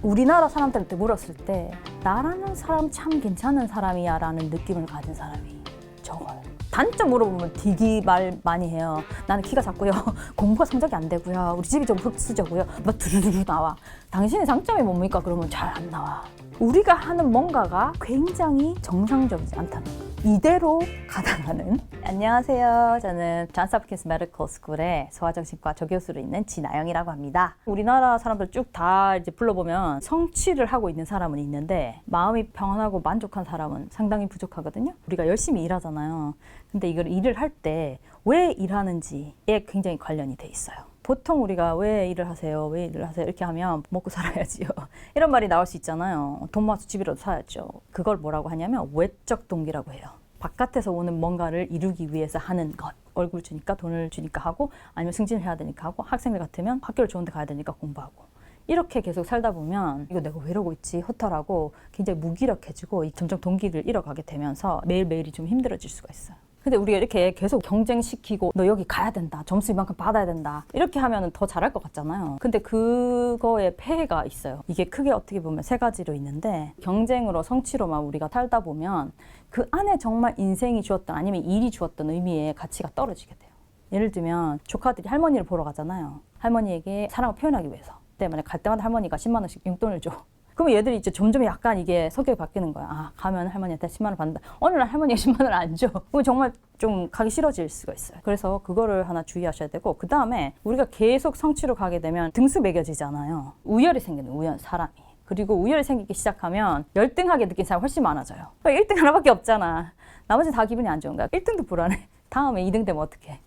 우리나라 사람들한테 물었을 때 나라는 사람 참 괜찮은 사람이야 라는 느낌을 가진 사람이 적어요. 단점 물어보면 되게 말 많이 해요. 나는 키가 작고요. 공부가 성적이 안 되고요. 우리 집이 좀 흙수저고요. 막 두루두루 나와. 당신의 장점이 뭡니까? 그러면 잘 안 나와. 우리가 하는 뭔가가 굉장히 정상적이지 않다는 거. 이대로 가다가는. 안녕하세요. 저는 존스 홉킨스 메디컬 스쿨의 소아정신과 조교수로 있는 진아영이라고 합니다. 우리나라 사람들 쭉 다 이제 불러보면 성취를 하고 있는 사람은 있는데 마음이 평안하고 만족한 사람은 상당히 부족하거든요. 우리가 열심히 일하잖아요. 근데 이걸 일을 할 때 왜 일하는지에 굉장히 관련이 돼 있어요. 보통 우리가 왜 일을 하세요? 왜 일을 하세요? 이렇게 하면 먹고 살아야지요. 이런 말이 나올 수 있잖아요. 돈 모아서 집이라도 사야죠. 그걸 뭐라고 하냐면 외적 동기라고 해요. 바깥에서 오는 뭔가를 이루기 위해서 하는 것. 얼굴 주니까 돈을 주니까 하고 아니면 승진을 해야 되니까 하고 학생들 같으면 학교를 좋은 데 가야 되니까 공부하고. 이렇게 계속 살다 보면 이거 내가 왜 이러고 있지? 허탈하고 굉장히 무기력해지고 점점 동기를 잃어가게 되면서 매일매일이 좀 힘들어질 수가 있어요. 근데 우리가 이렇게 계속 경쟁시키고 너 여기 가야 된다. 점수 이만큼 받아야 된다. 이렇게 하면 더 잘할 것 같잖아요. 근데 그거에 폐해가 있어요. 이게 크게 어떻게 보면 세 가지로 있는데 경쟁으로 성취로만 우리가 살다 보면 그 안에 정말 인생이 주었던 아니면 일이 주었던 의미의 가치가 떨어지게 돼요. 예를 들면 조카들이 할머니를 보러 가잖아요. 할머니에게 사랑을 표현하기 위해서. 때문에 갈 때마다 할머니가 10만 원씩 용돈을 줘. 그러면 얘들이 이제 점점 약간 이게 성격이 바뀌는 거야. 아, 가면 할머니한테 10만 원 받는다. 어느 날 할머니가 10만 원을 안 줘. 그럼 정말 좀 가기 싫어질 수가 있어요. 그래서 그거를 하나 주의하셔야 되고 그 다음에 우리가 계속 성취로 가게 되면 등수 매겨지잖아요. 우열이 생기는 우열, 사람이. 그리고 우열이 생기기 시작하면 열등하게 느낀 사람이 훨씬 많아져요. 1등 하나밖에 없잖아. 나머지 다 기분이 안 좋은 거야. 1등도 불안해. 다음에 2등 되면 어떡해.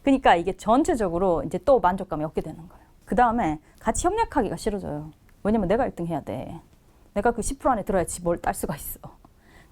그러니까 이게 전체적으로 이제 또 만족감이 없게 되는 거예요. 그 다음에 같이 협력하기가 싫어져요. 왜냐면 내가 1등 해야 돼. 내가 그 10% 안에 들어야지 뭘 딸 수가 있어.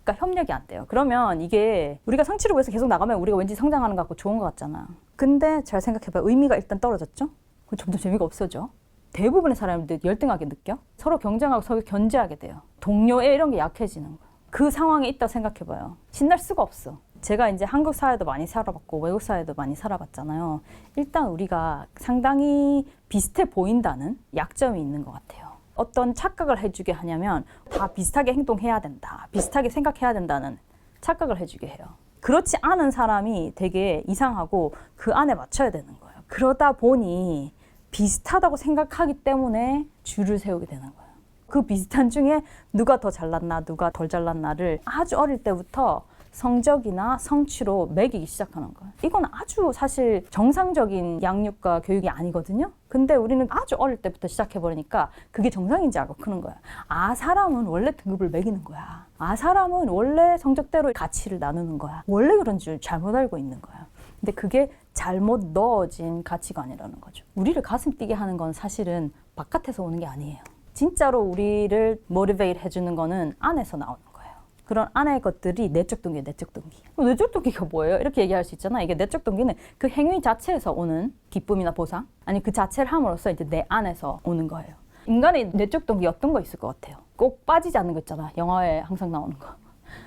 그러니까 협력이 안 돼요. 그러면 이게 우리가 성취를 위해서 계속 나가면 우리가 왠지 성장하는 것 같고 좋은 것 같잖아. 근데 잘 생각해봐요. 의미가 일단 떨어졌죠? 그럼 점점 재미가 없어져. 대부분의 사람들이 열등하게 느껴. 서로 경쟁하고 서로 견제하게 돼요. 동료애 이런 게 약해지는 거예요. 그 상황에 있다 생각해봐요. 신날 수가 없어. 제가 이제 한국 사회도 많이 살아봤고 외국 사회도 많이 살아봤잖아요. 일단 우리가 상당히 비슷해 보인다는 약점이 있는 것 같아요. 어떤 착각을 해주게 하냐면 다 비슷하게 행동해야 된다. 비슷하게 생각해야 된다는 착각을 해주게 해요. 그렇지 않은 사람이 되게 이상하고 그 안에 맞춰야 되는 거예요. 그러다 보니 비슷하다고 생각하기 때문에 줄을 세우게 되는 거예요. 그 비슷한 중에 누가 더 잘났나 누가 덜 잘났나를 아주 어릴 때부터 성적이나 성취로 매기기 시작하는 거예요. 이건 아주 사실 정상적인 양육과 교육이 아니거든요. 근데 우리는 아주 어릴 때부터 시작해버리니까 그게 정상인지 알고 크는 거야. 아, 사람은 원래 등급을 매기는 거야. 아, 사람은 원래 성적대로 가치를 나누는 거야. 원래 그런 줄 잘못 알고 있는 거야. 근데 그게 잘못 넣어진 가치관이라는 거죠. 우리를 가슴 뛰게 하는 건 사실은 바깥에서 오는 게 아니에요. 진짜로 우리를 모티베이트 해주는 거는 안에서 나오는 거예요. 그런 안의 것들이 내적 동기예요. 내적 동기. 내적 동기가 뭐예요? 이렇게 얘기할 수 있잖아. 이게 내적 동기는 그 행위 자체에서 오는 기쁨이나 보상, 아니 그 자체를 함으로써 이제 내 안에서 오는 거예요. 인간의 내적 동기 어떤 거 있을 것 같아요? 꼭 빠지지 않는 거 있잖아. 영화에 항상 나오는 거.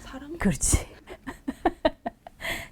사랑? 그렇지.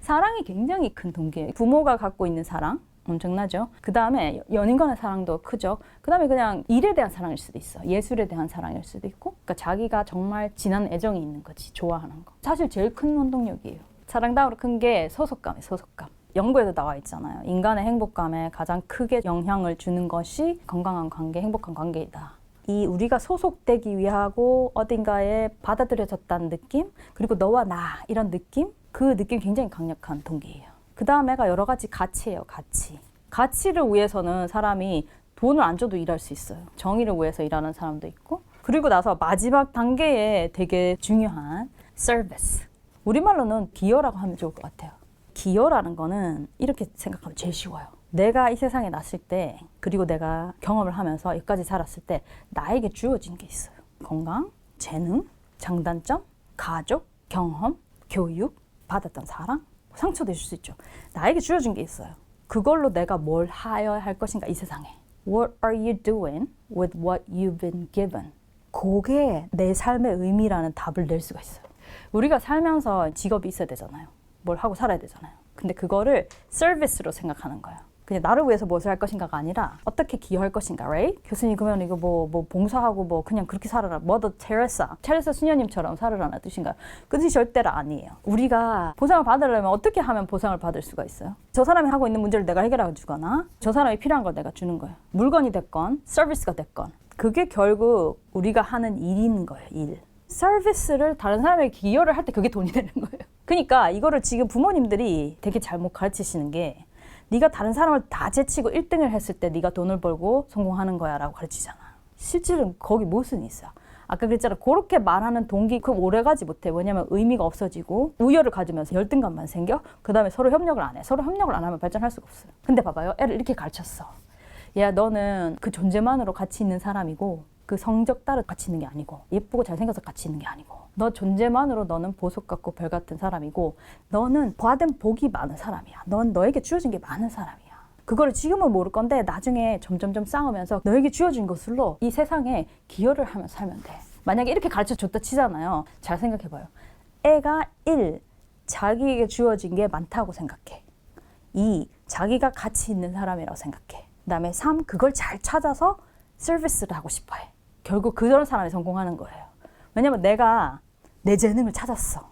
사랑이 굉장히 큰 동기예요. 부모가 갖고 있는 사랑 엄청나죠. 그 다음에 연인 간의 사랑도 크죠. 그 다음에 그냥 일에 대한 사랑일 수도 있어. 예술에 대한 사랑일 수도 있고. 그러니까 자기가 정말 진한 애정이 있는 거지. 좋아하는 거. 사실 제일 큰 원동력이에요. 사랑 다음으로 큰 게 소속감이에요. 소속감. 연구에도 나와 있잖아요. 인간의 행복감에 가장 크게 영향을 주는 것이 건강한 관계, 행복한 관계이다. 이 우리가 소속되기 위하고 어딘가에 받아들여졌다는 느낌, 그리고 너와 나 이런 느낌, 그 느낌이 굉장히 강력한 동기예요. 그 다음에가 여러 가지 가치예요. 가치. 가치를 위해서는 사람이 돈을 안 줘도 일할 수 있어요. 정의를 위해서 일하는 사람도 있고. 그리고 나서 마지막 단계에 되게 중요한 서비스. 우리말로는 기여라고 하면 좋을 것 같아요. 기여라는 거는 이렇게 생각하면 제일 쉬워요. 내가 이 세상에 났을 때 그리고 내가 경험을 하면서 여기까지 살았을 때 나에게 주어진 게 있어요. 건강, 재능, 장단점, 가족, 경험, 교육, 받았던 사랑, 상처도 있을 수 있죠. 나에게 주어진 게 있어요. 그걸로 내가 뭘 하여야 할 것인가 이 세상에. What are you doing with what you've been given? 그게 내 삶의 의미라는 답을 낼 수가 있어요. 우리가 살면서 직업이 있어야 되잖아요. 뭘 하고 살아야 되잖아요. 근데 그거를 서비스로 생각하는 거예요. 그냥 나를 위해서 무엇을 할 것인가가 아니라 어떻게 기여할 것인가, right? 교수님 그러면 이거 뭐 봉사하고 뭐 그냥 그렇게 살아라. 머더 테레사 수녀님처럼 살아라는 뜻인가요? 그 뜻이 절대로 아니에요. 우리가 보상을 받으려면 어떻게 하면 보상을 받을 수가 있어요? 저 사람이 하고 있는 문제를 내가 해결해 주거나 저 사람이 필요한 걸 내가 주는 거예요. 물건이 됐건 서비스가 됐건 그게 결국 우리가 하는 일인 거예요. 일. 서비스를 다른 사람에게 기여를 할 때 그게 돈이 되는 거예요. 그러니까 이거를 지금 부모님들이 되게 잘못 가르치시는 게 네가 다른 사람을 다 제치고 1등을 했을 때 네가 돈을 벌고 성공하는 거야 라고 가르치잖아. 실질은 거기 무슨 있어? 아까 그랬잖아. 그렇게 말하는 동기 그 오래 가지 못해. 왜냐면 의미가 없어지고 우열을 가지면서 열등감만 생겨. 그 다음에 서로 협력을 안 해. 서로 협력을 안 하면 발전할 수가 없어요. 근데 봐봐요. 애를 이렇게 가르쳤어. 야 너는 그 존재만으로 가치 있는 사람이고 그 성적 따라 가치 있는 게 아니고 예쁘고 잘생겨서 가치 있는 게 아니고 너 존재만으로 너는 보석 같고 별 같은 사람이고 너는 받은 복이 많은 사람이야. 넌 너에게 주어진 게 많은 사람이야. 그거를 지금은 모를 건데 나중에 점점점 쌓으면서 너에게 주어진 것으로 이 세상에 기여를 하면서 살면 돼. 만약에 이렇게 가르쳐줬다 치잖아요. 잘 생각해봐요. 애가 1. 자기에게 주어진 게 많다고 생각해. 2. 자기가 가치 있는 사람이라고 생각해. 그 다음에 3. 그걸 잘 찾아서 서비스를 하고 싶어해. 결국 그런 사람이 성공하는 거예요. 왜냐면 내가 내 재능을 찾았어.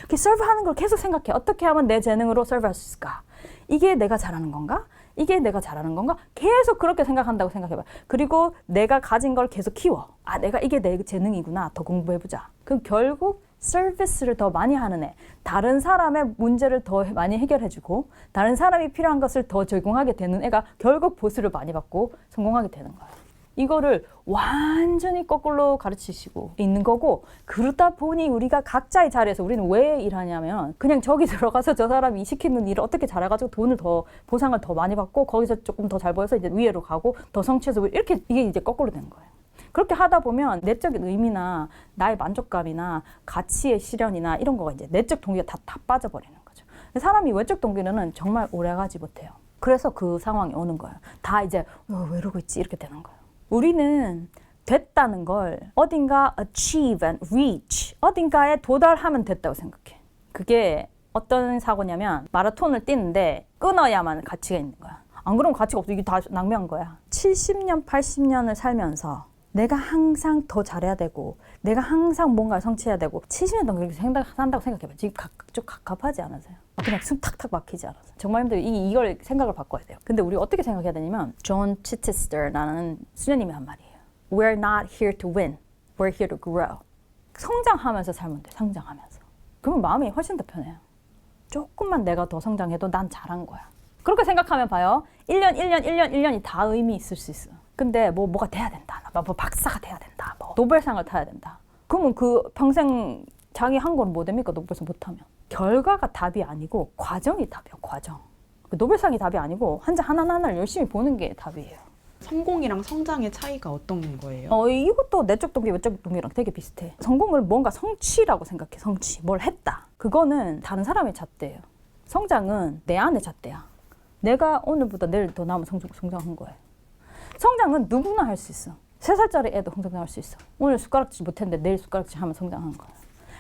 그 서브하는 걸 계속 생각해. 어떻게 하면 내 재능으로 서브할 수 있을까? 이게 내가 잘하는 건가? 이게 내가 잘하는 건가? 계속 그렇게 생각한다고 생각해봐. 그리고 내가 가진 걸 계속 키워. 아, 내가 이게 내 재능이구나. 더 공부해보자. 그럼 결국 서비스를 더 많이 하는 애. 다른 사람의 문제를 더 많이 해결해주고 다른 사람이 필요한 것을 더 제공하게 되는 애가 결국 보수를 많이 받고 성공하게 되는 거예요. 이거를 완전히 거꾸로 가르치시고 있는 거고 그러다 보니 우리가 각자의 자리에서 우리는 왜 일하냐면 그냥 저기 들어가서 저 사람이 시키는 일을 어떻게 잘해가지고 돈을 더 보상을 더 많이 받고 거기서 조금 더 잘 보여서 이제 위로 가고 더 성취해서 이렇게 이게 이제 거꾸로 된 거예요. 그렇게 하다 보면 내적인 의미나 나의 만족감이나 가치의 실현이나 이런 거가 이제 내적 동기가 다 빠져버리는 거죠. 사람이 외적 동기는 정말 오래가지 못해요. 그래서 그 상황이 오는 거예요. 다 이제 왜 이러고 있지 이렇게 되는 거예요. 우리는 됐다는 걸 어딘가 achieve and reach 어딘가에 도달하면 됐다고 생각해. 그게 어떤 사고냐면 마라톤을 뛰는데 끊어야만 가치가 있는 거야. 안 그러면 가치가 없어. 이게 다 낭비한 거야. 70년, 80년을 살면서 내가 항상 더 잘해야 되고 내가 항상 뭔가를 성취해야 되고 70년 동안 그렇게 산다고 생각해봐. 지금 좀 갑갑하지 않으세요? 그냥 숨 탁탁 막히지 않아서 정말 힘들어요. 이걸 생각을 바꿔야 돼요. 근데 우리 어떻게 생각해야 되냐면 존 치체스터라는 수녀님이 한 말이에요. We're not here to win. We're here to grow. 성장하면서 살면 돼. 성장하면서. 그러면 마음이 훨씬 더 편해요. 조금만 내가 더 성장해도 난 잘한 거야. 그렇게 생각하면 봐요. 1년이 다 의미 있을 수 있어. 근데 뭐가 돼야 된다. 뭐 박사가 돼야 된다. 뭐 노벨상을 타야 된다. 그러면 그 평생 자기 한 거는 뭐 됩니까? 노벨상 못하면. 결과가 답이 아니고 과정이 답이에요. 과정. 노벨상이 답이 아니고 한 장 하나하나를 열심히 보는 게 답이에요. 성공이랑 성장의 차이가 어떤 거예요? 이것도 내적 동기, 외적 동기랑 되게 비슷해. 성공을 뭔가 성취라고 생각해. 성취. 뭘 했다. 그거는 다른 사람의 잣대예요. 성장은 내 안의 잣대야. 내가 오늘보다 내일 더 나으면 성장한 거예요. 성장은 누구나 할 수 있어. 3살짜리 애도 성장할 수 있어. 오늘 숟가락질 못했는데 내일 숟가락질 하면 성장한 거야.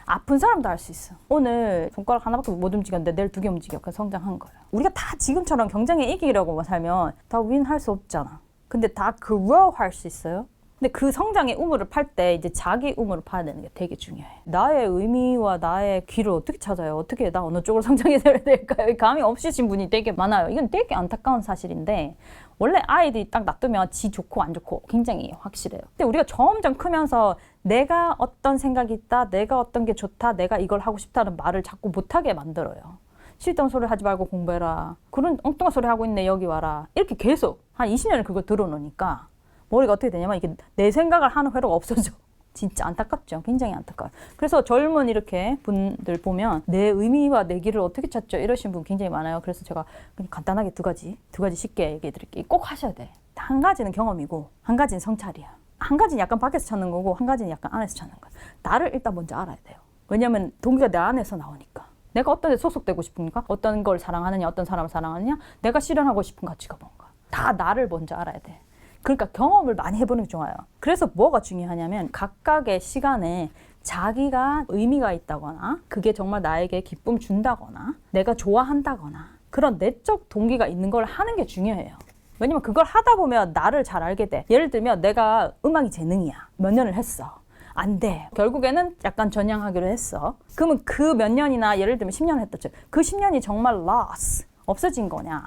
아픈 사람도 할 수 있어. 오늘 손가락 하나밖에 못 움직였는데 내일 2개 움직여. 그래서 성장한 거야. 우리가 다 지금처럼 경쟁에 이기려고 살면 다 윈할 수 없잖아. 근데 다 grow 할 수 있어요. 근데 그 성장의 우물을 팔 때 이제 자기 우물을 파야 되는 게 되게 중요해. 나의 의미와 나의 길을 어떻게 찾아요? 어떻게 나 어느 쪽으로 성장해야 될까요? 감이 없으신 분이 되게 많아요. 이건 되게 안타까운 사실인데 원래 아이들이 딱 놔두면 지 좋고 안 좋고 굉장히 확실해요. 근데 우리가 점점 크면서 내가 어떤 생각이 있다, 내가 어떤 게 좋다, 내가 이걸 하고 싶다는 말을 자꾸 못하게 만들어요. 쓸데없는 소리 하지 말고 공부해라. 그런 엉뚱한 소리 하고 있네, 여기 와라. 이렇게 계속 한 20년을 그걸 들어놓으니까 머리가 어떻게 되냐면 이게 내 생각을 하는 회로가 없어져. 진짜 안타깝죠. 굉장히 안타까워요. 그래서 젊은 이렇게 분들 보면 내 의미와 내 길을 어떻게 찾죠? 이러신 분 굉장히 많아요. 그래서 제가 그냥 간단하게 두 가지 쉽게 얘기해 드릴게요. 꼭 하셔야 돼. 한 가지는 경험이고 한 가지는 성찰이야. 한 가지는 약간 밖에서 찾는 거고 한 가지는 약간 안에서 찾는 거야. 나를 일단 먼저 알아야 돼요. 왜냐면 동기가 내 안에서 나오니까. 내가 어떤 데 소속되고 싶은가? 어떤 걸 사랑하느냐? 어떤 사람을 사랑하느냐? 내가 실현하고 싶은 가치가 뭔가? 다 나를 먼저 알아야 돼. 그러니까 경험을 많이 해보는 게 좋아요. 그래서 뭐가 중요하냐면 각각의 시간에 자기가 의미가 있다거나 그게 정말 나에게 기쁨 준다거나 내가 좋아한다거나 그런 내적 동기가 있는 걸 하는 게 중요해요. 왜냐면 그걸 하다 보면 나를 잘 알게 돼. 예를 들면 내가 음악이 재능이야. 몇 년을 했어. 안 돼. 결국에는 약간 전향하기로 했어. 그러면 그 몇 년이나 예를 들면 10년을 했다 쳐. 그 10년이 정말 loss, 없어진 거냐?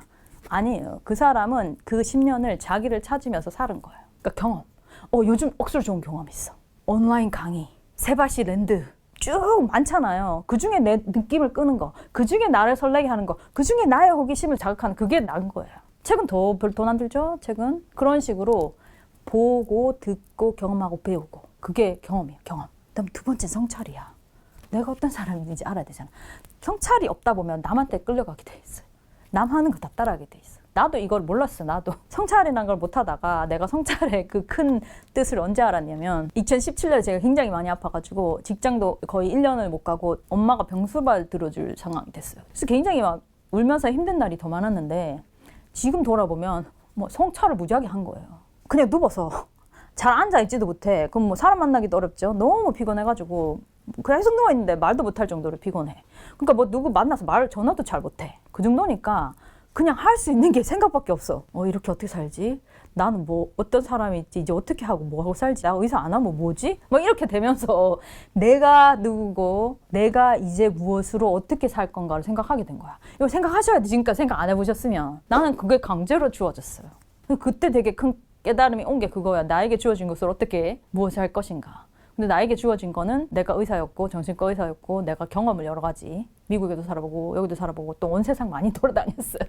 아니에요. 그 사람은 그 10년을 자기를 찾으면서 사는 거예요. 그러니까 경험. 요즘 억수로 좋은 경험 있어. 온라인 강의, 세바시 랜드 쭉 많잖아요. 그중에 내 느낌을 끄는 거, 그중에 나를 설레게 하는 거, 그중에 나의 호기심을 자극하는 그게 나은 거예요. 책은 더 별 돈 안 들죠? 책은? 그런 식으로 보고 듣고 경험하고 배우고 그게 경험이에요. 경험. 그다음 두 번째 성찰이야. 내가 어떤 사람인지 알아야 되잖아. 성찰이 없다 보면 남한테 끌려가게 돼 있어요. 남 하는 거 다 따라하게 돼 있어. 나도 이걸 몰랐어. 나도 성찰이라는 걸 못하다가 내가 성찰의 그 큰 뜻을 언제 알았냐면 2017년에 제가 굉장히 많이 아파가지고 직장도 거의 1년을 못 가고 엄마가 병수발 들어줄 상황이 됐어요. 그래서 굉장히 막 울면서 힘든 날이 더 많았는데 지금 돌아보면 뭐 성찰을 무지하게 한 거예요. 그냥 누워서 잘 앉아있지도 못해. 그럼 뭐 사람 만나기도 어렵죠. 너무 피곤해가지고 계속 누워있는데 말도 못할 정도로 피곤해. 그러니까 뭐 누구 만나서 전화도 잘 못해. 그 정도니까 그냥 할 수 있는 게 생각밖에 없어. 이렇게 어떻게 살지? 나는 뭐 어떤 사람이 있지? 이제 어떻게 하고 뭐 하고 살지? 나 의사 안 하면 뭐지? 막 이렇게 되면서 내가 누구고 내가 이제 무엇으로 어떻게 살 건가를 생각하게 된 거야. 이거 생각하셔야 돼. 지금까지 생각 안 해보셨으면. 나는 그게 강제로 주어졌어요. 그때 되게 큰 깨달음이 온 게 그거야. 나에게 주어진 것을 어떻게 무엇을 할 것인가. 근데 나에게 주어진 거는 내가 의사였고 정신과 의사였고 내가 경험을 여러 가지 미국에도 살아보고 여기도 살아보고 또 온 세상 많이 돌아다녔어요.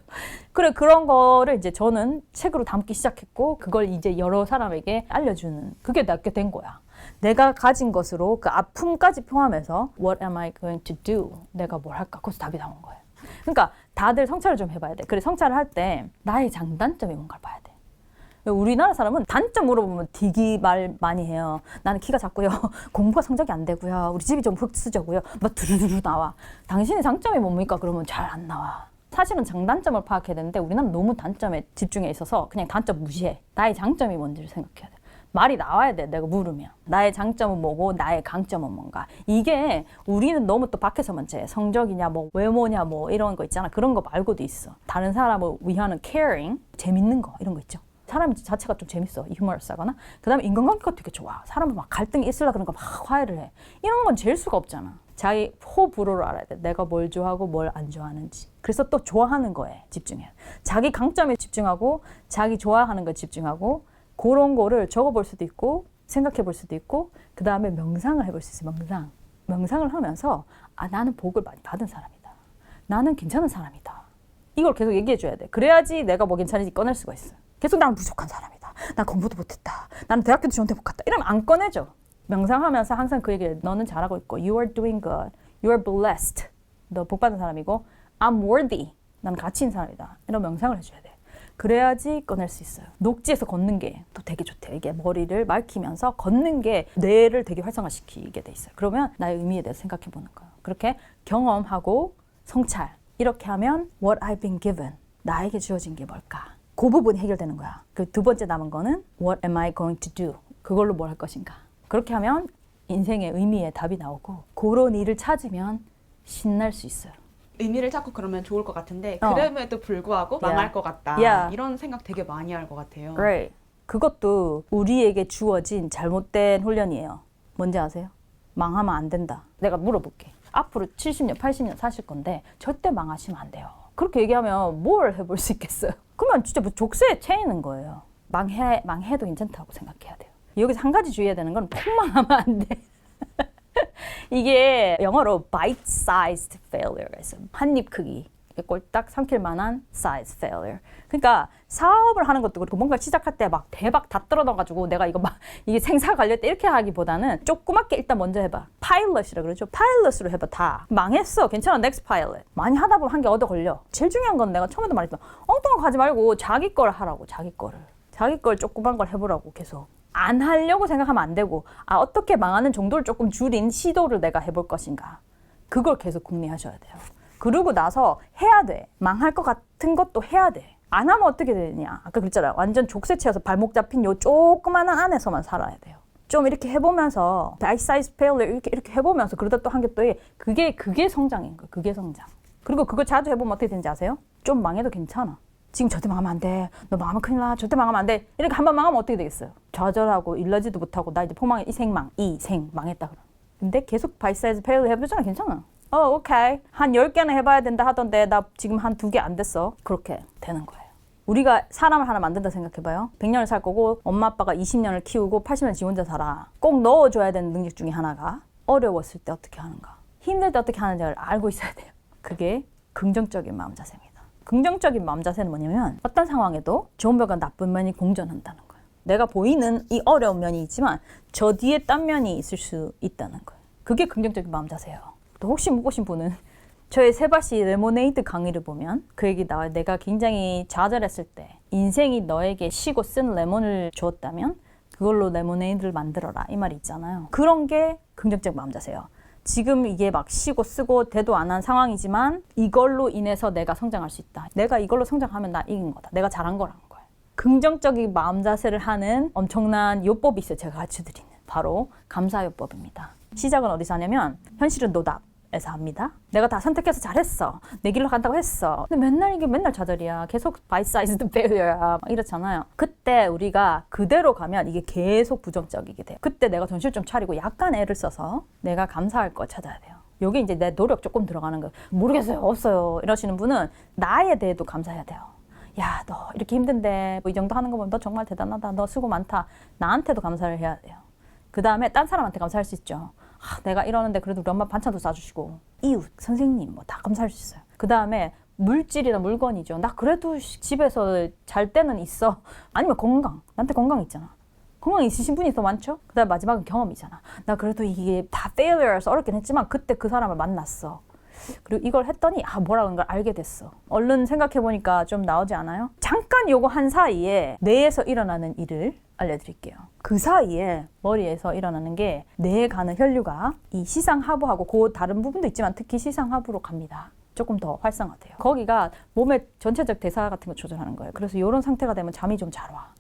그래 그런 거를 이제 저는 책으로 담기 시작했고 그걸 이제 여러 사람에게 알려주는 그게 낫게 된 거야. 내가 가진 것으로 그 아픔까지 포함해서 What am I going to do? 내가 뭘 할까? 거기서 답이 나온 거예요. 그러니까 다들 성찰을 좀 해봐야 돼. 그래 성찰을 할 때 나의 장단점이 뭔가를 봐야 돼. 우리나라 사람은 단점 물어보면 되게 말 많이 해요. 나는 키가 작고요. 공부가 성적이 안 되고요. 우리 집이 좀 흙수저고요. 막 두루루루 나와. 당신의 장점이 뭡니까? 그러면 잘 안 나와. 사실은 장단점을 파악해야 되는데 우리나라는 너무 단점에 집중해 있어서 그냥 단점 무시해. 나의 장점이 뭔지를 생각해야 돼. 말이 나와야 돼. 내가 물으면. 나의 장점은 뭐고 나의 강점은 뭔가. 이게 우리는 너무 또 밖에서만 제 성적이냐 뭐 외모냐 뭐 이런 거 있잖아. 그런 거 말고도 있어. 다른 사람을 위하는 caring, 재밌는 거 이런 거 있죠. 사람 자체가 좀 재밌어. 유머러스하거나. 그 다음에 인간관계가 되게 좋아. 사람은 막 갈등이 있으려고 그런 거 막 화해를 해. 이런 건 재일 수가 없잖아. 자기 호불호를 알아야 돼. 내가 뭘 좋아하고 뭘 안 좋아하는지. 그래서 또 좋아하는 거에 집중해. 자기 강점에 집중하고 자기 좋아하는 거에 집중하고 그런 거를 적어볼 수도 있고 생각해 볼 수도 있고 그 다음에 명상을 해볼 수 있어. 명상을 하면서 나는 복을 많이 받은 사람이다. 나는 괜찮은 사람이다. 이걸 계속 얘기해 줘야 돼. 그래야지 내가 뭐 괜찮은지 꺼낼 수가 있어. 계속 나는 부족한 사람이다. 나 공부도 못했다. 나는 대학교도 좋은데 못 갔다. 이러면 안 꺼내줘. 명상하면서 항상 그 얘기를 너는 잘하고 있고 You are doing good. You are blessed. 너 복받은 사람이고 I'm worthy. 난 가치 있는 사람이다. 이런 명상을 해줘야 돼. 그래야지 꺼낼 수 있어요. 녹지에서 걷는 게 또 되게 좋대요. 이게 머리를 맑히면서 걷는 게 뇌를 되게 활성화시키게 돼 있어요. 그러면 나의 의미에 대해서 생각해 보는 거예요. 그렇게 경험하고 성찰. 이렇게 하면 What I've been given. 나에게 주어진 게 뭘까? 그 부분이 해결되는 거야. 그 두 번째 남은 거는 What am I going to do? 그걸로 뭘 할 것인가? 그렇게 하면 인생의 의미의 답이 나오고 그런 일을 찾으면 신날 수 있어요. 의미를 찾고 그러면 좋을 것 같은데 그럼에도 불구하고 망할 것 같다. 이런 생각 되게 많이 할 것 같아요. Right. 그것도 우리에게 주어진 잘못된 훈련이에요. 뭔지 아세요? 망하면 안 된다. 내가 물어볼게. 앞으로 70년, 80년 사실 건데 절대 망하시면 안 돼요. 그렇게 얘기하면 뭘 해볼 수 있겠어요? 그러면 진짜 뭐 족쇄에 채이는 거예요. 망해도 괜찮다고 생각해야 돼요. 여기서 한 가지 주의해야 되는 건 폭망하면 안 돼. 이게 영어로 bite-sized failure가 있어요. 한입 크기. 꼴딱 삼킬 만한 size failure. 그러니까 사업을 하는 것도 그렇고 뭔가 시작할 때 막 대박 다 떨어져가지고 내가 이거 막 이게 생사 관련 때 이렇게 하기보다는 조그맣게 일단 먼저 해봐. 파일럿이라 그러죠. 파일럿으로 해봐. 다 망했어. 괜찮아. next pilot. 많이 하다 보면 한 개 얻어 걸려. 제일 중요한 건 내가 처음에도 말했지만 엉뚱한 거 하지 말고 자기 걸 하라고. 자기 걸 조그만 걸 해보라고 계속. 안 하려고 생각하면 안 되고 어떻게 망하는 정도를 조금 줄인 시도를 내가 해볼 것인가. 그걸 계속 궁리하셔야 돼요. 그러고 나서 해야 돼. 망할 것 같은 것도 해야 돼. 안 하면 어떻게 되느냐. 아까 그랬잖아요. 완전 족쇄치여서 발목 잡힌 요 조그마한 안에서만 살아야 돼요. 좀 이렇게 해보면서 bite-sized failure 이렇게 해보면서 그러다 또 한 개 또 해. 그게 성장인 거예요. 그게 성장. 그리고 그거 자주 해보면 어떻게 되는지 아세요? 좀 망해도 괜찮아. 지금 절대 망하면 안 돼. 너 망하면 큰일 나. 절대 망하면 안 돼. 이렇게 한 번 망하면 어떻게 되겠어요? 좌절하고 일러지도 못하고 나 이제 포망해. 이 생 망했다 그럼. 근데 계속 바이 사이즈 페일을 해보잖아. 괜찮아. 오케이. 한 10개는 해봐야 된다 하던데 나 지금 한 2개 안 됐어. 그렇게 되는 거예요. 우리가 사람을 하나 만든다 생각해봐요. 100년을 살 거고 엄마 아빠가 20년을 키우고 80년 지 혼자 살아. 꼭 넣어줘야 되는 능력 중에 하나가 어려웠을 때 어떻게 하는가. 힘들 때 어떻게 하는지를 알고 있어야 돼요. 그게 긍정적인 마음 자세입니다. 긍정적인 마음 자세는 뭐냐면 어떤 상황에도 좋은 면과 나쁜 면이 공존한다는 거예요. 내가 보이는 이 어려운 면이 있지만 저 뒤에 딴 면이 있을 수 있다는 거예요. 그게 긍정적인 마음 자세예요. 또 혹시 못 보신 분은 저의 세바시 레모네이드 강의를 보면 그 얘기 나와요. 내가 굉장히 좌절했을 때 인생이 너에게 시고 쓴 레몬을 주었다면 그걸로 레모네이드를 만들어라 이 말이 있잖아요. 그런 게 긍정적 마음 자세예요. 지금 이게 막 쉬고 쓰고 대도 안 한 상황이지만 이걸로 인해서 내가 성장할 수 있다. 내가 이걸로 성장하면 나 이긴 거다. 내가 잘한 거라는 거예요. 긍정적인 마음 자세를 하는 엄청난 요법이 있어요. 제가 가르쳐드리는. 바로 감사요법입니다. 시작은 어디서 하냐면 현실은 노답에서 합니다. 내가 다 선택해서 잘했어. 내 길로 간다고 했어. 근데 맨날 좌절이야. 계속 bite-sized failure야. 막 이렇잖아요. 그때 우리가 그대로 가면 이게 계속 부정적이게 돼요. 그때 내가 정신을 좀 차리고 약간 애를 써서 내가 감사할 거 찾아야 돼요. 여기 이제 내 노력 조금 들어가는 거예요. 모르겠어요. 없어요. 이러시는 분은 나에 대해도 감사해야 돼요. 야, 너 이렇게 힘든데 뭐 이 정도 하는 거 보면 너 정말 대단하다. 너 수고 많다. 나한테도 감사를 해야 돼요. 그 다음에 딴 사람한테 감사할 수 있죠. 내가 이러는데 그래도 우리 엄마 반찬도 싸주시고 이웃, 선생님 뭐 다 감사할 수 있어요. 그 다음에 물질이나 물건이죠. 나 그래도 집에서 잘 때는 있어. 아니면 건강. 나한테 건강 있잖아. 건강 있으신 분이 더 많죠? 그 다음에 마지막은 경험이잖아. 나 그래도 이게 다 failure라서 어렵긴 했지만 그때 그 사람을 만났어. 그리고 이걸 했더니 뭐라는 걸 알게 됐어. 얼른 생각해보니까 좀 나오지 않아요? 잠깐 요거 한 사이에 뇌에서 일어나는 일을 알려드릴게요. 그 사이에 머리에서 일어나는 게 뇌에 가는 혈류가 이 시상하부하고 그 다른 부분도 있지만 특히 시상하부로 갑니다. 조금 더 활성화돼요. 거기가 몸의 전체적 대사 같은 거 조절하는 거예요. 그래서 이런 상태가 되면 잠이 좀 잘 와.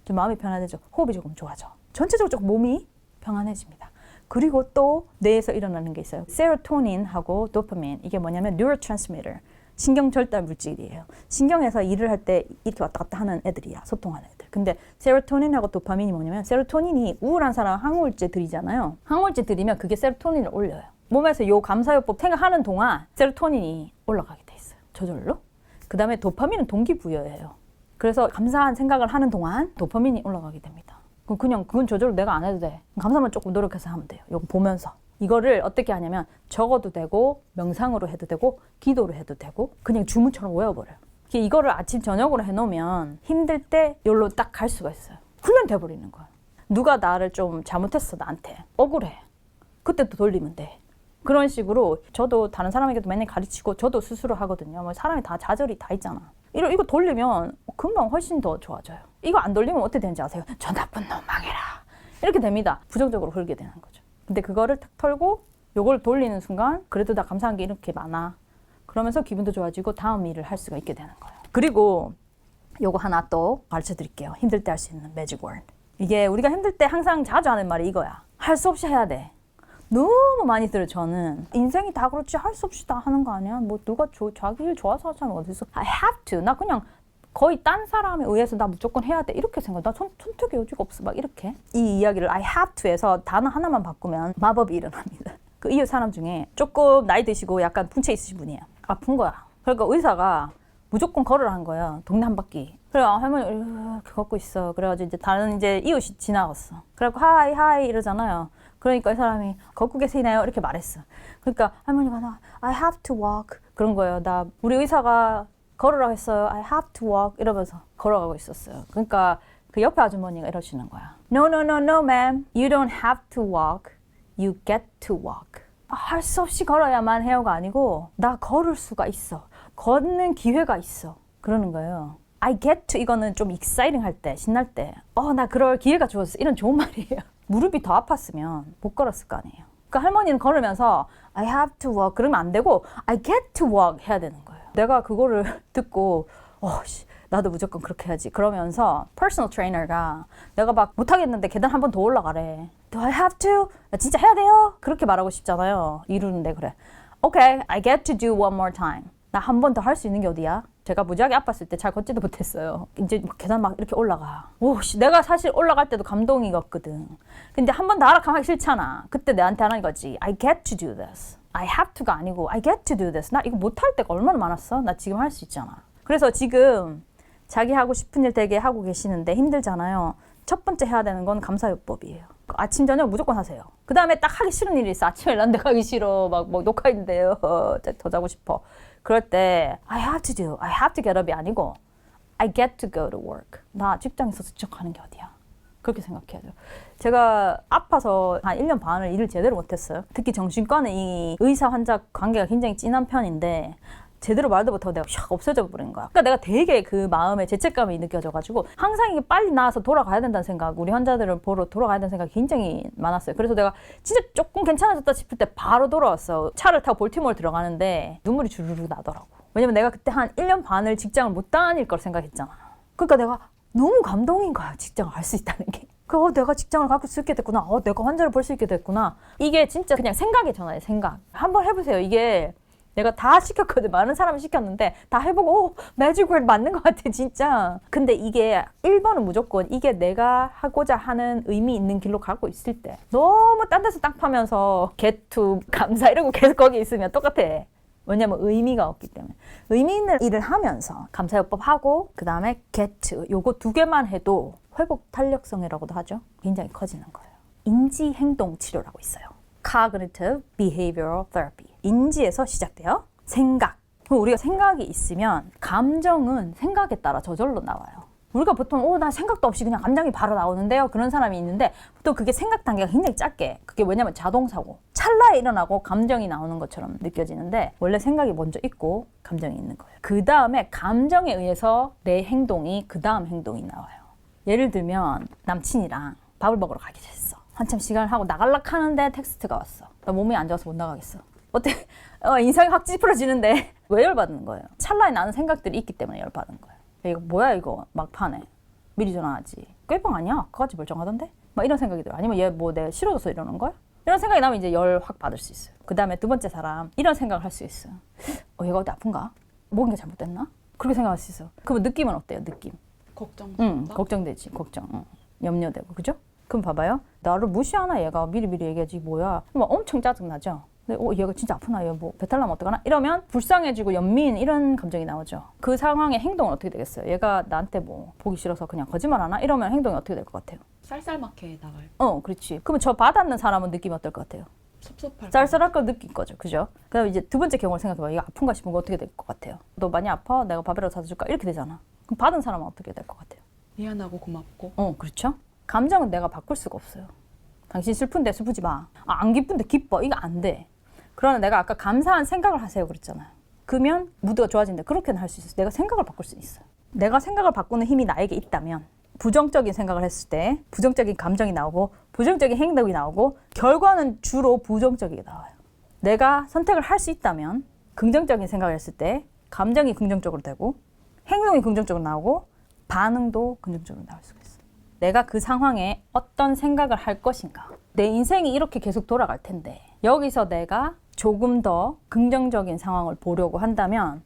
좀 마음이 편안해져. 호흡이 조금 좋아져. 전체적으로 조금 몸이 평안해집니다. 그리고 또 뇌에서 일어나는 게 있어요. 세로토닌하고 도파민. 이게 뭐냐면 뉴로트랜스미터. 신경 절달 물질이에요. 신경에서 일을 할 때 이렇게 왔다 갔다 하는 애들이야. 소통하는 애들. 근데 세로토닌하고 도파민이 뭐냐면 세로토닌이 우울한 사람 항우울제 들이잖아요. 항우울제 들이면 그게 세로토닌을 올려요. 몸에서 요 감사요법 생각하는 동안 세로토닌이 올라가게 돼 있어요. 저절로. 그 다음에 도파민은 동기부여예요. 그래서 감사한 생각을 하는 동안 도파민이 올라가게 됩니다. 그건 저절로 내가 안 해도 돼. 감사만 조금 노력해서 하면 돼요. 이거 보면서. 이거를 어떻게 하냐면 적어도 되고 명상으로 해도 되고 기도로 해도 되고 그냥 주문처럼 외워버려요. 이거를 아침 저녁으로 해놓으면 힘들 때 여기로 딱 갈 수가 있어요. 훈련돼 버리는 거야. 누가 나를 좀 잘못했어 나한테. 억울해. 그때 또 돌리면 돼. 그런 식으로 저도 다른 사람에게도 맨날 가르치고 저도 스스로 하거든요. 뭐 사람이 다 좌절이 다 있잖아. 이거 돌리면 금방 훨씬 더 좋아져요. 이거 안 돌리면 어떻게 되는지 아세요? 저 나쁜 놈 망해라. 이렇게 됩니다. 부정적으로 흐르게 되는 거죠. 근데 그거를 탁 털고 요걸 돌리는 순간 그래도 나 감사한 게 이렇게 많아. 그러면서 기분도 좋아지고 다음 일을 할 수가 있게 되는 거예요. 그리고 요거 하나 또 가르쳐 드릴게요. 힘들 때 할 수 있는 매직 워드. 이게 우리가 힘들 때 항상 자주 하는 말이 이거야. 할 수 없이 해야 돼. 너무 많이 들어요. 저는 인생이 다 그렇지 할 수 없이 다 하는 거 아니야? 뭐 누가 자기 일 좋아서 하잖아. 어디서 I have to. 나 그냥 거의 딴 사람에 의해서 나 무조건 해야 돼. 이렇게 생각해. 나 선택의 여지가 없어. 막 이렇게. 이 이야기를 I have to에서 단어 하나만 바꾸면 마법이 일어납니다. 그 이웃 사람 중에 조금 나이 드시고 약간 풍채 있으신 분이에요. 아픈 거야. 그러니까 의사가 무조건 걸으라는 거예요. 동네 한 바퀴. 그래 할머니 이렇게 걷고 있어. 그래가지고 이제 다른 이제 이웃이 지나갔어. 그래갖고 하이 이러잖아요. 그러니까 이 사람이 걷고 계시나요? 이렇게 말했어. 그러니까 할머니가 나 I have to walk 그런 거예요. 우리 의사가 걸으라고 했어요. I have to walk 이러면서 걸어가고 있었어요. 그러니까 그 옆에 아주머니가 이러시는 거야. No, ma'am. You don't have to walk. You get to walk. 할 수 없이 걸어야만 해요가 아니고 나 걸을 수가 있어. 걷는 기회가 있어. 그러는 거예요. I get to 이거는 좀 exciting 할 때, 신날 때 나 그럴 기회가 주었어. 이런 좋은 말이에요. 무릎이 더 아팠으면 못 걸었을 거 아니에요. 그러니까 할머니는 걸으면서 I have to walk 그러면 안 되고 I get to walk 해야 되는 거예요. 내가 그거를 듣고 나도 무조건 그렇게 해야지. 그러면서 퍼스널 트레이너가 내가 막 못하겠는데 계단 한 번 더 올라가래. Do I have to? 나 진짜 해야 돼요? 그렇게 말하고 싶잖아요. 이루는데 그래. Okay, I get to do one more time. 나 한 번 더 할 수 있는 게 어디야? 제가 무지하게 아팠을 때 잘 걷지도 못했어요. 이제 막 계단 막 이렇게 올라가. 오씨, 내가 사실 올라갈 때도 감동이었거든. 근데 한 번 더 하락하기 싫잖아. 그때 내한테 하는 거지. I get to do this. I have to가 아니고 I get to do this. 나 이거 못할 때가 얼마나 많았어? 나 지금 할 수 있잖아. 그래서 지금 자기 하고 싶은 일 되게 하고 계시는데 힘들잖아요. 첫 번째 해야 되는 건 감사요법이에요. 아침 저녁 무조건 하세요. 그 다음에 딱 하기 싫은 일이 있어. 아침에 란데 가기 싫어. 막 녹화인데요. 더 자고 싶어. 그럴 때 I have to do, I have to get up이 아니고 I get to go to work. 나 직장에서 스쳐가는 게 어디야. 그렇게 생각해야죠. 제가 아파서 한 1년 반을 일을 제대로 못했어요. 특히 정신과는 이 의사 환자 관계가 굉장히 진한 편인데 제대로 말도 못하고 내가 샥 없어져 버린 거야. 그러니까 내가 되게 그 마음에 죄책감이 느껴져가지고 항상 이게 빨리 나와서 돌아가야 된다는 생각, 우리 환자들을 보러 돌아가야 된다는 생각이 굉장히 많았어요. 그래서 내가 진짜 조금 괜찮아졌다 싶을 때 바로 돌아왔어. 차를 타고 볼티모어를 들어가는데 눈물이 주르르 나더라고. 왜냐면 내가 그때 한 1년 반을 직장을 못 다닐 걸 생각했잖아. 그러니까 내가 너무 감동인 거야. 직장을 갈 수 있다는 게. 내가 직장을 갖고 수 있게 됐구나. 내가 환자를 볼 수 있게 됐구나. 이게 진짜 그냥 생각의 전화예요. 생각. 한번 해보세요. 이게 내가 다 시켰거든. 많은 사람을 시켰는데 다 해보고 매직월 맞는 것 같아 진짜. 근데 이게 1번은 무조건 이게 내가 하고자 하는 의미 있는 길로 가고 있을 때 너무 딴 데서 땅 파면서 get to 감사 이러고 계속 거기 있으면 똑같아. 왜냐면 의미가 없기 때문에. 의미 있는 일을 하면서 감사요법 하고 그 다음에 get to 요거 2개만 해도 회복 탄력성이라고도 하죠. 굉장히 커지는 거예요. 인지행동 치료라고 있어요. Cognitive Behavioral Therapy. 인지에서 시작돼요. 생각. 우리가 생각이 있으면 감정은 생각에 따라 저절로 나와요. 우리가 보통 나 생각도 없이 그냥 감정이 바로 나오는데요. 그런 사람이 있는데 보통 그게 생각 단계가 굉장히 짧게. 그게 왜냐면 자동사고. 찰나에 일어나고 감정이 나오는 것처럼 느껴지는데 원래 생각이 먼저 있고 감정이 있는 거예요. 그 다음에 감정에 의해서 내 행동이 그 다음 행동이 나와요. 예를 들면 남친이랑 밥을 먹으러 가기 됐어. 한참 시간을 하고 나갈락 하는데 텍스트가 왔어. 나 몸이 안 좋아서 못 나가겠어. 어때? 인상이 확 찌푸러지는데 왜 열받는 거예요? 찰나에 나는 생각들이 있기 때문에 열받는 거예요. 이거 뭐야 이거 막판에 미리 전화하지. 꾀빵 아니야? 그거까지 멀쩡하던데? 막 이런 생각이 들어요. 아니면 얘 뭐 내가 싫어져서 이러는 거야? 이런 생각이 나면 이제 열 확 받을 수 있어요. 그 다음에 2번째 사람 이런 생각을 할 수 있어요. 얘가 어디 아픈가? 뭔가 잘못됐나? 그렇게 생각할 수 있어. 그럼 느낌은 어때요? 느낌? 걱정된다? 걱정되지. 걱정. 염려되고. 그죠? 그럼 봐봐요. 나를 무시하나 얘가 미리미리 얘기하지 뭐야. 막 엄청 짜증나죠. 근데 얘가 진짜 아프나? 얘 뭐 배탈 나면 어떡하나? 이러면 불쌍해지고 연민 이런 감정이 나오죠. 그 상황의 행동은 어떻게 되겠어요? 얘가 나한테 뭐 보기 싫어서 그냥 거짓말하나? 이러면 행동이 어떻게 될 것 같아요? 쌀쌀맞게 나갈 그렇지. 그러면 저 받았는 사람은 느낌이 어떨 것 같아요? 섭섭할 쌀쌀할 거 느낄 거죠. 그죠? 그다음에 이제 2번째 경우를 생각해봐. 얘가 아픈가 싶은 거 어떻게 될 것 같아요? 너 많이 아파? 내가 밥이라도 사다 줄까? 이렇게 되잖아. 그럼 받은 사람은 어떻게 될 것 같아요? 미안하고 고맙고 그렇죠. 감정은 내가 바꿀 수가 없어요. 당신 슬픈데 슬프지 마. 안 기쁜데 기뻐. 이거 안 돼. 그러나 내가 아까 감사한 생각을 하세요 그랬잖아요. 그러면 무드가 좋아진다. 그렇게는 할 수 있어요. 내가 생각을 바꿀 수 있어요. 내가 생각을 바꾸는 힘이 나에게 있다면 부정적인 생각을 했을 때 부정적인 감정이 나오고 부정적인 행동이 나오고 결과는 주로 부정적이게 나와요. 내가 선택을 할 수 있다면 긍정적인 생각을 했을 때 감정이 긍정적으로 되고 행동이 긍정적으로 나오고 반응도 긍정적으로 나올 수가 있어요. 내가 그 상황에 어떤 생각을 할 것인가. 내 인생이 이렇게 계속 돌아갈 텐데 여기서 내가 조금 더 긍정적인 상황을 보려고 한다면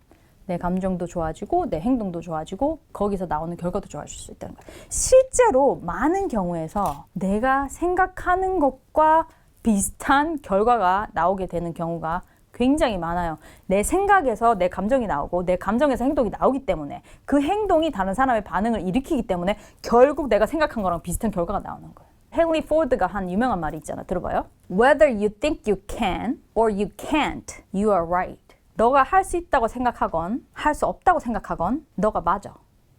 내 감정도 좋아지고 내 행동도 좋아지고 거기서 나오는 결과도 좋아질 수 있다는 거예요. 실제로 많은 경우에서 내가 생각하는 것과 비슷한 결과가 나오게 되는 경우가 굉장히 많아요. 내 생각에서 내 감정이 나오고 내 감정에서 행동이 나오기 때문에 그 행동이 다른 사람의 반응을 일으키기 때문에 결국 내가 생각한 거랑 비슷한 결과가 나오는 거예요. 헨리 포드가 한 유명한 말이 있잖아. 들어봐요. Whether you think you can or you can't, you are right. 너가 할 수 있다고 생각하건 할 수 없다고 생각하건 너가 맞아.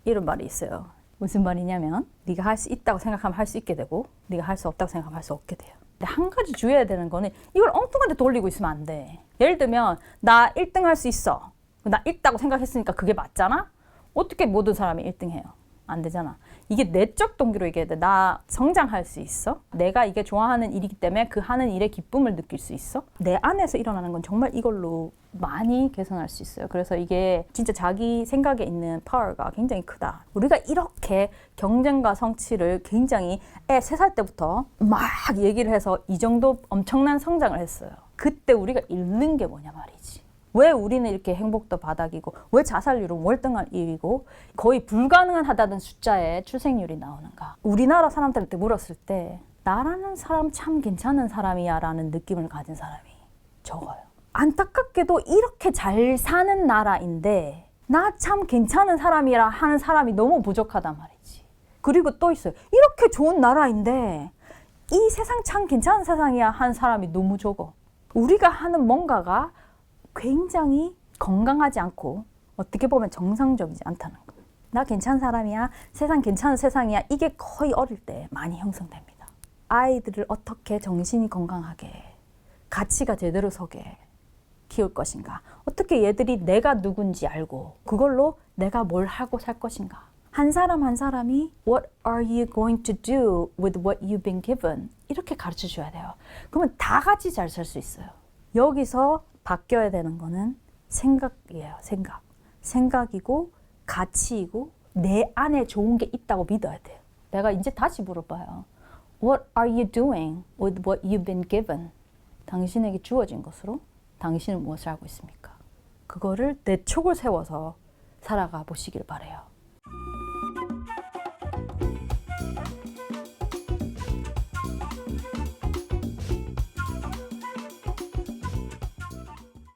이런 말이 있어요. 무슨 말이냐면 네가 할 수 있다고 생각하면 할 수 있게 되고 네가 할 수 없다고 생각하면 할 수 없게 돼요. 근데 한 가지 주의해야 되는 거는 이걸 엉뚱한 데 돌리고 있으면 안 돼. 예를 들면 나 1등 할 수 있어. 나 있다고 생각했으니까 그게 맞잖아? 어떻게 모든 사람이 1등 해요? 안 되잖아. 이게 내적 동기로 얘기해야 돼. 나 성장할 수 있어? 내가 이게 좋아하는 일이기 때문에 그 하는 일의 기쁨을 느낄 수 있어? 내 안에서 일어나는 건 정말 이걸로 많이 개선할 수 있어요. 그래서 이게 진짜 자기 생각에 있는 파워가 굉장히 크다. 우리가 이렇게 경쟁과 성취를 굉장히 3살 때부터 막 얘기를 해서 이 정도 엄청난 성장을 했어요. 그때 우리가 잃는 게 뭐냐 말이지. 왜 우리는 이렇게 행복도 바닥이고 왜 자살률은 월등한 1위고 거의 불가능하다는 숫자의 출생률이 나오는가? 우리나라 사람들한테 물었을 때 나라는 사람 참 괜찮은 사람이야 라는 느낌을 가진 사람이 적어요. 안타깝게도 이렇게 잘 사는 나라인데 나 참 괜찮은 사람이라 하는 사람이 너무 부족하단 말이지. 그리고 또 있어요. 이렇게 좋은 나라인데 이 세상 참 괜찮은 세상이야 하는 사람이 너무 적어. 우리가 하는 뭔가가 굉장히 건강하지 않고 어떻게 보면 정상적이지 않다는 거예요. 나 괜찮은 사람이야, 세상 괜찮은 세상이야, 이게 거의 어릴 때 많이 형성됩니다. 아이들을 어떻게 정신이 건강하게, 가치가 제대로 서게 키울 것인가, 어떻게 얘들이 내가 누군지 알고 그걸로 내가 뭘 하고 살 것인가. 한 사람 한 사람이 What are you going to do with what you've been given? 이렇게 가르쳐 줘야 돼요. 그러면 다 같이 잘 살 수 있어요. 여기서 바뀌어야 되는 거는 생각이에요. 생각이고 가치이고 내 안에 좋은 게 있다고 믿어야 돼요. 내가 이제 다시 물어봐요. What are you doing with what you've been given? 당신에게 주어진 것으로 당신은 무엇을 하고 있습니까? 그거를 내 촉을 세워서 살아가 보시길 바라요.